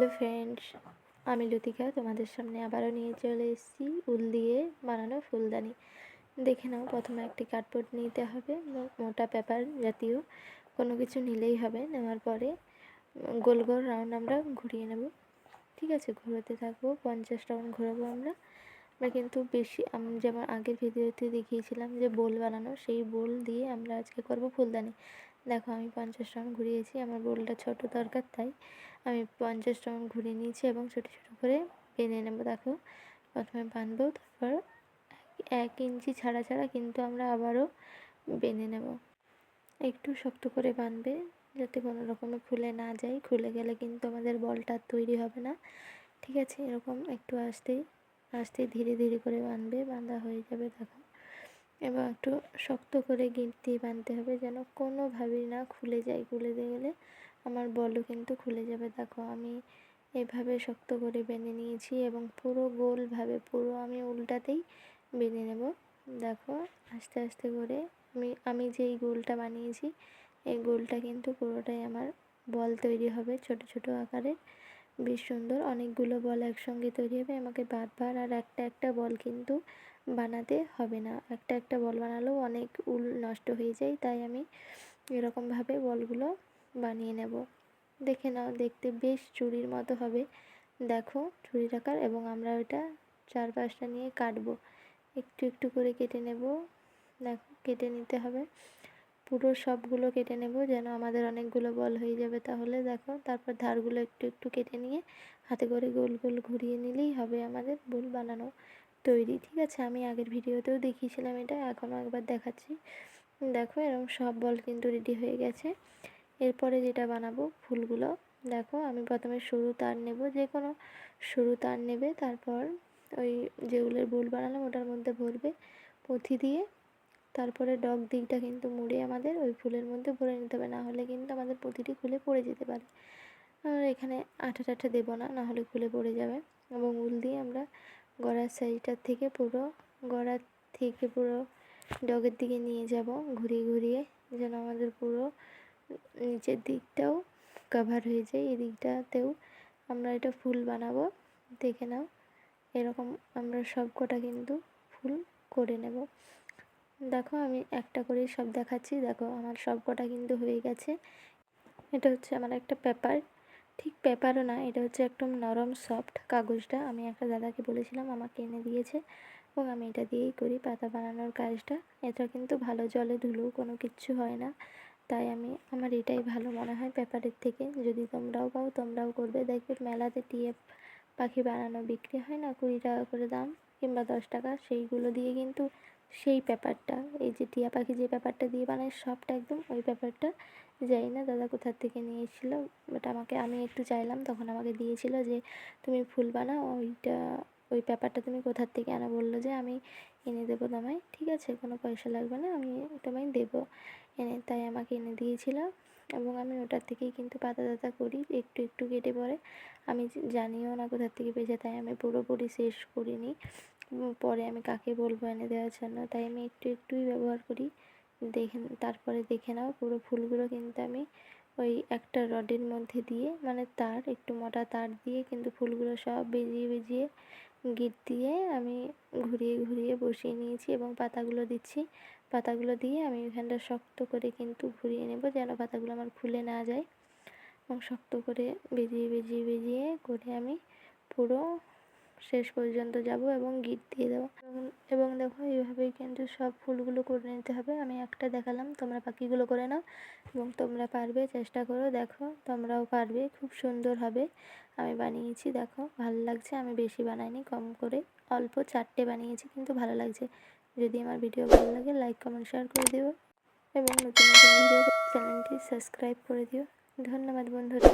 Hello friends, আমি লতিকা তোমাদের সামনে আবারও নিয়ে চলে এসেছি উল দিয়ে বানানো ফুলদানি। দেখে নাও, প্রথমে একটি কার্ডবোর্ড নিতে হবে, মোটা পেপার জাতীয় কোনো কিছু নিলেই হবে। নেওয়ার পরে গোল গোল রাউন্ড আমরা ঘুরিয়ে নেব। ঠিক আছে, ঘোরাতে থাকবো, 50 রাউন্ড ঘোরাবো আমরা কিন্তু বেশি যেমন আগের ভিডিওতে দেখিয়েছিলাম যে বোল বানানো, সেই বোল দিয়ে আমরা আজকে করব ফুলদানি। দেখো, আমি 50 রাউন্ড ঘুরিয়েছি, আমার বোলটা ছোট দরকার, তাই আমি 50 রাউন্ড ঘুরিয়ে নিয়েছি এবং ছোটো ছোটো করে বেঁধে নেব। দেখো, প্রথমে বাঁধবো, তারপর 1 ইঞ্চি ছাড়া ছাড়া কিন্তু আমরা আবারও বেঁধে নেব। একটু শক্ত করে বাঁধবে যাতে কোনো রকমে খুলে না যায়, খুলে গেলে কিন্তু আমাদের বলটা তৈরি হবে না। ঠিক আছে, এরকম একটু আস্তে আস্তে ধীরে ধীরে করে বাঁধবে, বাঁধা হয়ে যাবে। দেখো, এবং একটু শক্ত করে গিঁট দিয়ে বাঁধতে হবে যেন কোনোভাবেই না খুলে যায়। খুলে গেলে আমার বলও কিন্তু খুলে যাবে। দেখো, আমি এভাবে শক্ত করে বেঁধে নিয়েছি এবং পুরো গোলভাবে পুরো আমি উল্টাতেই বেঁধে নেব। দেখো, আস্তে আস্তে করে আমি যেই গোলটা বানিয়েছি, এই গোলটা কিন্তু পুরোটাই আমার বল তৈরি হবে, ছোট ছোট আকারের, বেশ সুন্দর অনেকগুলো বল একসঙ্গে তৈরি হবে। আমাকে বারবার আর একটা একটা বল কিন্তু বানাতে হবে না, একটা একটা বল বানালেও অনেক উল নষ্ট হয়ে যায়, তাই আমি এরকমভাবে বলগুলো বানিয়ে নেব। দেখে নাও, দেখতে বেশ চুড়ির মতো হবে। দেখো, চুড়ির আকার, এবং আমরা ওটা 4-5টা নিয়ে কাটবো, একটু একটু করে কেটে নেব। দেখো, কেটে নিতে হবে, পুরো সবগুলো কেটে নেব যেন আমাদের অনেকগুলো বল হয়ে যাবে। তাহলে দেখো, তারপর ধারগুলো একটু একটু কেটে নিয়ে হাতে করে গোল গোল ঘুরিয়ে নিলেই হবে আমাদের বোল বানানো তৈরি। ঠিক আছে, আমি আগের ভিডিওতেও দেখিয়েছিলাম এটা, এখনও একবার দেখাচ্ছি। দেখো, এরকম সব বল কিন্তু রেডি হয়ে গেছে। এরপরে যেটা বানাবো ফুলগুলো, দেখো, আমি প্রথমে সরু তার নেব, যে কোনো সরু তার নেবে, তারপর ওই যে উলের বোল বানালাম ওটার মধ্যে ভরবে পুঁথি দিয়ে, তারপরে ডগ দিকটা কিন্তু মুড়ে আমাদের ওই ফুলের মধ্যে ভরে নিতে হবে, না হলে কিন্তু আমাদের পুঁথিটি খুলে পড়ে যেতে পারে। আর এখানে আঠা টাঠা দেবো না, না হলে খুলে পড়ে যাবে। এবং উল দিয়ে আমরা গড়ার সাইডটার থেকে পুরো ডগের দিকে নিয়ে যাব, ঘুরিয়ে ঘুরিয়ে, যেন আমাদের পুরো নিচের দিকটাও কভার হয়ে যায়। এই দিকটাতেও আমরা এটা ফুল বানাবো। দেখে নাও, এরকম আমরা সব কটা কিন্তু ফুল করে নেব। দেখো, আমি একটা করেই সব দেখাচ্ছি। দেখো, আমার সব কটা কিন্তু হয়ে গেছে। এটা হচ্ছে আমার একটা পেপার, ঠিক পেপারও না, এটা হচ্ছে একদম নরম সফট কাগজটা। আমি একটা দাদাকে বলেছিলাম, আমাকে এনে দিয়েছে, এবং আমি এটা দিয়েই করি পাতা বানানোর কাজটা। এটা কিন্তু ভালো জলে ধুলেও কোনো কিচ্ছু হয় না, তাই আমার এটাই ভালো মনে হয় পেপারের থেকে। যদি তোমরাও পাও তোমরাও করবে। দেখবে মেলাতে টিয়া পাখি বানানো বিক্রি হয় না, 20 টাকা করে দাম কিংবা 10 টাকা, সেইগুলো দিয়ে কিন্তু সেই পেপারটা, এই যে টিয়া পাখি যে পেপারটা দিয়ে বানায় সবটা একদম ওই পেপারটা, জানি না দাদা কোথার থেকে নিয়ে এসেছিলো, বাট আমি একটু চাইলাম, তখন আমাকে দিয়েছিল যে তুমি ফুল বানাও, ওই পেপারটা তুমি কোথার থেকে আনো। বললো যে আমি এনে দেবো তোমায়। ঠিক আছে, কোনো পয়সা লাগবে না, আমি তোমায় দেবো এনে, তাই আমাকে এনে দিয়েছিল। এবং আমি ওটার থেকেই কিন্তু পাতা টাতা করি, একটু একটু কেটে পরে। আমি জানিও না কোথার থেকে পেয়েছে, তাই আমি পুরোপুরি শেষ করিনি, পরে আমি কাকে বলবো এনে দেওয়ার জন্য, তাই আমি একটু একটুই ব্যবহার করি। তারপরে দেখে নাও, পুরো ফুলগুলো কিন্তু আমি ওই একটা রডের মধ্যে দিয়ে, মানে তার একটু মোটা তার দিয়ে কিন্তু ফুলগুলো সব বেজিয়ে বেজিয়ে গিট দিয়ে আমি ঘুরিয়ে ঘুরিয়ে বসিয়ে নিয়েছি, এবং পাতাগুলো দিচ্ছি। পাতাগুলো দিয়ে আমি এখানটা শক্ত করে কিন্তু ঘুরিয়ে নেব যেন পাতাগুলো আমার খুলে না যায়, এবং শক্ত করে বেজিয়ে বেজিয়ে বেজিয়ে করে আমি পুরো শেষ পর্যন্ত যাব এবং গিট দিয়ে দেবো। এবং দেখো, এইভাবেই কিন্তু সব ফুলগুলো করে নিতে হবে। আমি একটা দেখালাম, তোমরা বাকিগুলো করে নাও এবং তোমরা পারবে, চেষ্টা করো। দেখো, তোমরাও পারবে, খুব সুন্দর হবে। আমি বানিয়েছি, দেখো ভালো লাগছে। আমি বেশি বানাইনি, কম করে অল্প 4টে বানিয়েছি, কিন্তু ভালো লাগছে। যদি আমার ভিডিও ভালো লাগে, লাইক কমেন্ট শেয়ার করে দিও, এবং নতুন নতুন ভিডিও চ্যানেলটি সাবস্ক্রাইব করে দিও। ধন্যবাদ বন্ধুরা।